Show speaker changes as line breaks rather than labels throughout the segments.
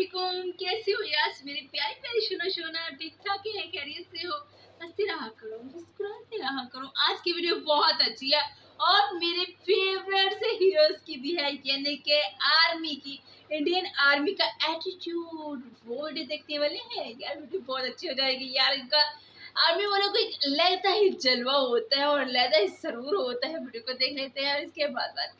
वालेकुम, कैसे हो यार मेरे प्यारी प्यारी शोना ठीक ठाक है, खैरियत से हो? हंसते रहा करो, मुस्कुराते रहा करो। आज की वीडियो बहुत अच्छी है और मेरे फेवरेट से हीरोज की भी है, यानी कि आर्मी की, इंडियन आर्मी का एटीट्यूड। वो वीडियो देखने वाले हैं यार, वीडियो बहुत अच्छी हो जाएगी यार। इनका आर्मी वालों को एक लहदा ही जलवा होता है और लहदा ही सरूर होता है। वीडियो को देख लेते हैं और इसके बाद बात।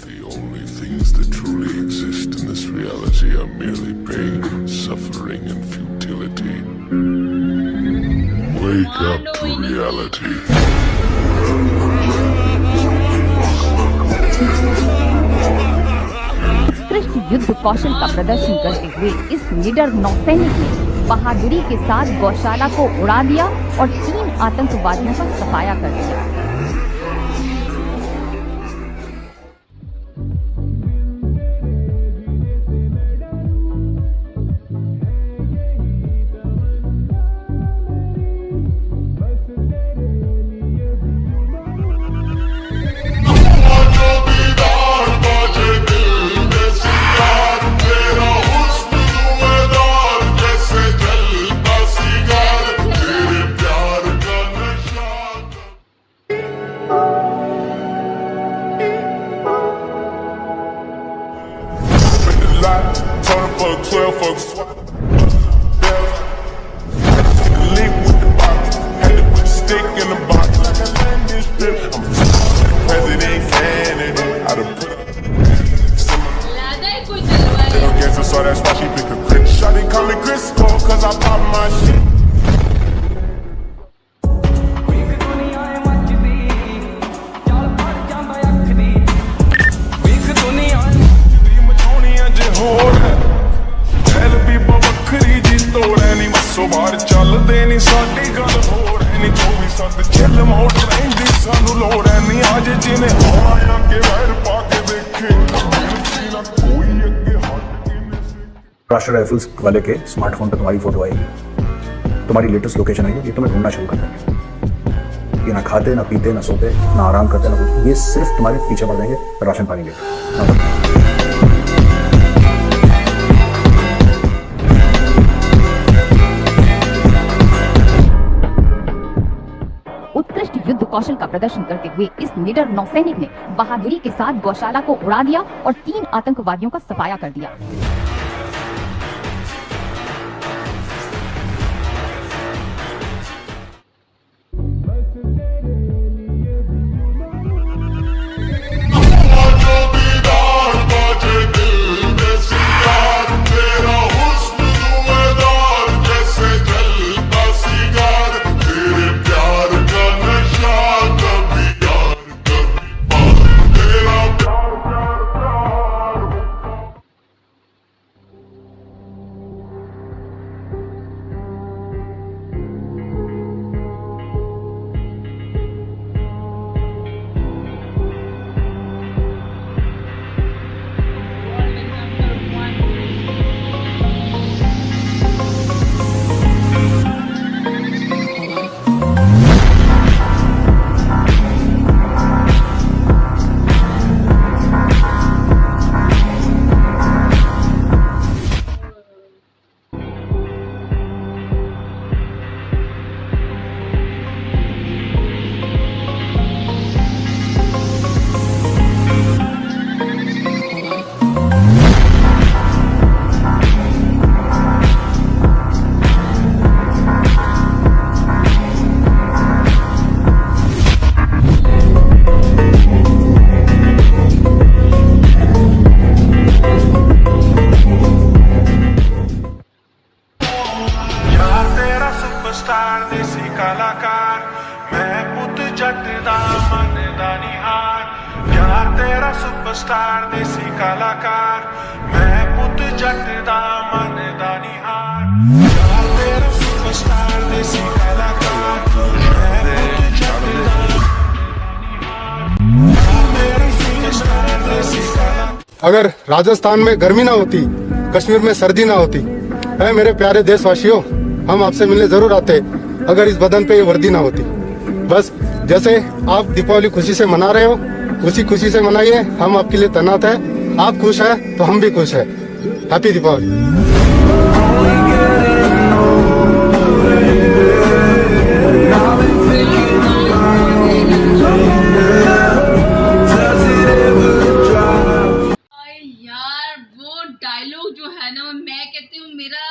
The only things that truly exist in this reality are merely pain, suffering, and futility. Wake up to reality.
उत्कृष्ट युद्ध कौशल का प्रदर्शन करते हुए इस निडर नौसैनिक ने बहादुरी के साथ गौशाला को उड़ा दिया और 3 आतंकवादियों का सफाया कर दिया।
Turn for 12 folks. Leap with the box. Had to put a stick in the box. Like a landing strip. I'm president candidate. I'd have put little gangster, so that's why she pick a crit. Shawty call me Crisco, cause I pop my shit. ਬਾਹਰ ਚੱਲਦੇ ਨਹੀਂ ਸਾਡੀ ਗੱਲ ਹੋਰ ਨਹੀਂ 24/7 ਚੱਲ ਮੋੜ ਰਹਿੰਦੀ ਸਾਨੂੰ ਲੋੜ ਨਹੀਂ ਅੱਜ ਜਿਵੇਂ ਆਇਆ ਕਿ ਵੈਰ ਪਾ ਕੇ ਦੇਖੇ कोई ਅੱਗੇ ਹਟ ਕੇ
राष्ट्रीय राइफल्स वाले के स्मार्टफोन पर तुम्हारी फोटो आएगी, तुम्हारी लेटेस्ट लोकेशन आएगी, ये तुम्हें ढूंढना शुरू कर देंगे। ये ना खाते ना पीते ना सोते ना आराम करते ना कुछ, ये सिर्फ तुम्हारे पीछे पड़ जाएंगे राशन पानी लेकर।
उत्कृष्ट युद्ध कौशल का प्रदर्शन करते हुए इस निडर नौसैनिक ने बहादुरी के साथ गौशाला को उड़ा दिया और 3 आतंकवादियों का सफाया कर दिया।
ਸਟਾਰ ਦੇਸੀ ਕਲਾਕਾਰ ਮੈਂ ਪੁੱਤ ਜੱਟ ਦਾ ਮੰਨਦਾ ਨਿਹਾਰ ਯਾਰ ਤੇਰਾ ਸੁਪਰਸਟਾਰ ਦੇਸੀ ਕਲਾਕਾਰ ਮੈਂ ਪੁੱਤ ਜੱਟ ਦਾ ਮੰਨਦਾ ਨਿਹਾਰ ਯਾਰ ਤੇਰਾ ਸੁਪਰਸਟਾਰ ਦੇਸੀ ਕਲਾਕਾਰ ਮੈਂ ਪੁੱਤ ਜੱਟ ਦਾ
अगर राजस्थान में गर्मी ना होती, कश्मीर में सर्दी ना होती, है मेरे प्यारे देशवासियों, हम आपसे मिलने जरूर आते अगर इस बदन पे ये वर्दी ना होती। बस जैसे आप दीपावली खुशी से मना रहे हो उसी खुशी से मनाइए। हम आपके लिए तैनात है। आप खुश हैं तो हम भी खुश हैं। हैप्पी दीपावली।
यार वो डायलॉग जो है ना, मैं कहती हूँ मेरा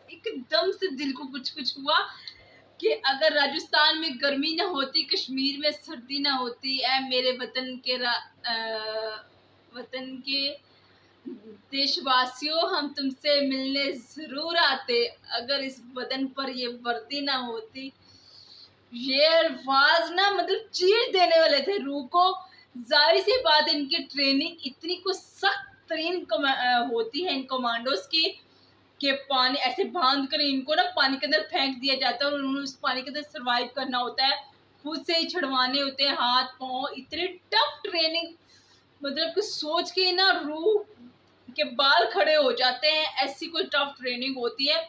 एकदम से दिल को कुछ कुछ हुआ कि अगर राजस्थान में गर्मी ना होती, कश्मीर में सर्दी ना होती, ऐ मेरे वतन के देशवासियों, हम तुमसे मिलने जरूर आते अगर इस वतन पर ये वर्दी ना होती। ये अल्फाज ना मतलब चीर देने वाले थे रूह को। जाहिर सी बात है, इनकी ट्रेनिंग इतनी कुछ सख्त तरीन होती है इन कमांडोज की कि पानी ऐसे बांध कर इनको ना पानी के अंदर फेंक दिया जाता है और उन्हें उस पानी के अंदर सरवाइव करना होता है। खुद से ही छड़वाने होते हैं हाथ पांव। इतनी टफ ट्रेनिंग, मतलब कि सोच के ना रूह के बाल खड़े हो जाते हैं, ऐसी कोई टफ ट्रेनिंग होती है।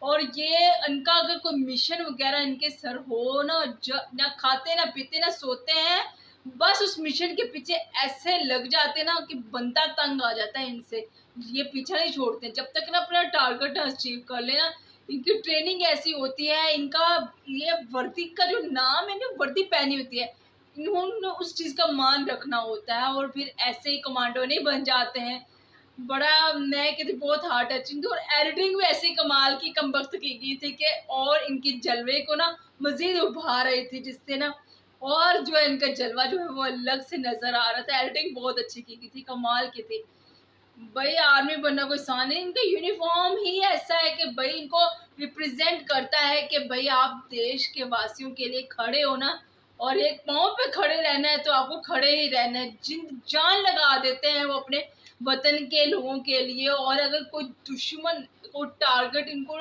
और ये इनका अगर कोई मिशन वगैरह इनके सर हो ना खाते ना पीते ना सोते हैं, बस उस मिशन के पीछे ऐसे लग जाते ना कि बंदा तंग आ जाता है इनसे। ये पीछा नहीं छोड़ते जब तक ना अपना टारगेट अचीव कर लेना। इनकी ट्रेनिंग ऐसी होती है। इनका ये वर्दी का जो नाम है, जो वर्दी पहनी होती है, इन्होंने उस चीज का मान रखना होता है और फिर ऐसे ही कमांडो नहीं बन जाते हैं। बड़ा मैं कहती बहुत हार्ट टचिंग थी और एडिटिंग भी ऐसे कमाल की कमबख्त की गई थी कि और इनकी जलवे को ना मजीद उभार रही थी, जिससे ना और जो है इनका जलवा जो है वो अलग से नजर आ रहा था। एडिटिंग बहुत अच्छी की गई थी, कमाल की थी। भाई आर्मी बनना कोई आसान है। इनका यूनिफॉर्म ही ऐसा है कि भाई इनको रिप्रेजेंट करता है कि भाई आप देश के वासियों के लिए खड़े हो ना, और एक पाँव पे खड़े रहना है तो आपको खड़े ही रहना है। जान लगा देते हैं वो अपने वतन के लोगों के लिए। और अगर कोई दुश्मन को टारगेट इनको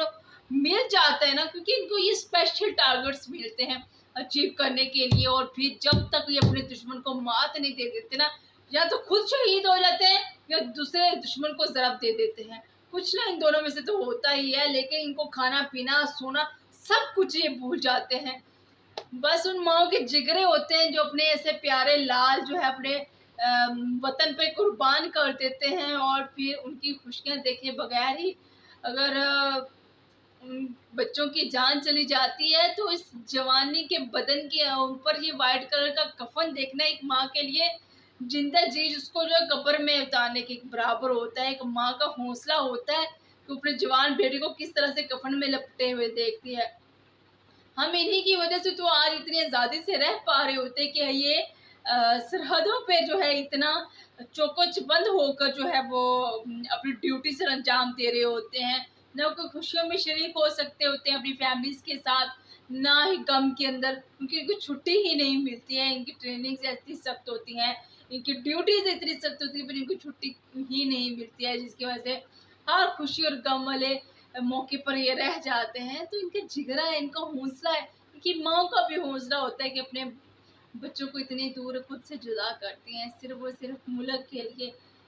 मिल जाता है ना, क्योंकि इनको ये स्पेशल टारगेट्स मिलते हैं अचीव करने के लिए, और फिर जब तक ये अपने दुश्मन को मात नहीं दे देते ना, या तो खुद शहीद हो जाते हैं या दूसरे दुश्मन को जरब दे देते हैं। कुछ ना इन दोनों में से तो होता ही है। लेकिन इनको खाना पीना सोना सब कुछ ये भूल जाते हैं। बस उन माओ के जिगरे होते हैं जो अपने ऐसे प्यारे लाल जो है अपने वतन पे कुर्बान कर देते हैं, और फिर उनकी खुशियां देखे बगैर ही अगर बच्चों की जान चली जाती है, तो इस जवानी के बदन के ऊपर ये वाइट कलर का कफन देखना एक माँ के लिए जिंदा चीज उसको जो कब्र में उतारने के बराबर होता है। एक माँ का हौसला होता है कि अपने जवान बेटे को किस तरह से कफन में लपटे हुए देखती है। हम इन्हीं की वजह से तो आज इतनी आज़ादी से रह पा रहे होते कि ये सरहदों पे जो है इतना चौकस-बंद होकर जो है वो अपनी ड्यूटी से अंजाम दे रहे होते हैं। ना कोई खुशियों में शरीक हो सकते होते हैं अपनी फैमिलीज के साथ, ना ही गम के अंदर, क्योंकि इनको छुट्टी ही नहीं मिलती है। इनकी ट्रेनिंग ऐसी सख्त होती हैं, इनकी ड्यूटीज इतनी सख्त होती है, पर इनको छुट्टी ही नहीं मिलती है, जिसकी वजह से हर खुशी और गम वाले मौके पर ये रह जाते हैं। तो इनका जिगरा है, इनका हौसला है। इनकी माँ का भी हौसला होता है कि अपने बच्चों को इतनी दूर खुद से जुदा करती हैं, सिर्फ और सिर्फ मुल्क के लिए,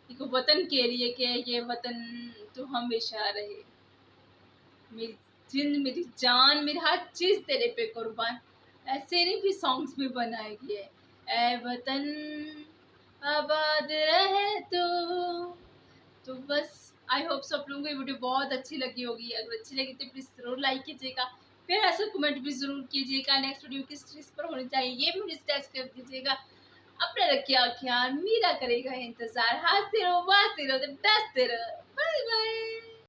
एक वतन के लिए कि ये वतन तो हमेशा रहे। मेरी जिंद, मेरी जान, मेरी हर चीज़ तेरे पे कुर्बान। ऐसे नहीं भी सॉन्ग्स भी बनाए गए, ऐ वतन आबाद रहे तो बस आई होप सब लोगों को ये वीडियो बहुत अच्छी लगी होगी। अगर अच्छी लगी तो प्लीज़ ज़रूर लाइक कीजिएगा, फिर ऐसा कमेंट भी ज़रूर कीजिएगा नेक्स्ट वीडियो किस चीज़ पर होनी चाहिए ये भी मुझे सजेस्ट कर दीजिएगा। अपना रखिए ख्याल, मेरा करेगा इंतज़ार। हंसते रहो, बांटते रहो, डसते रहो।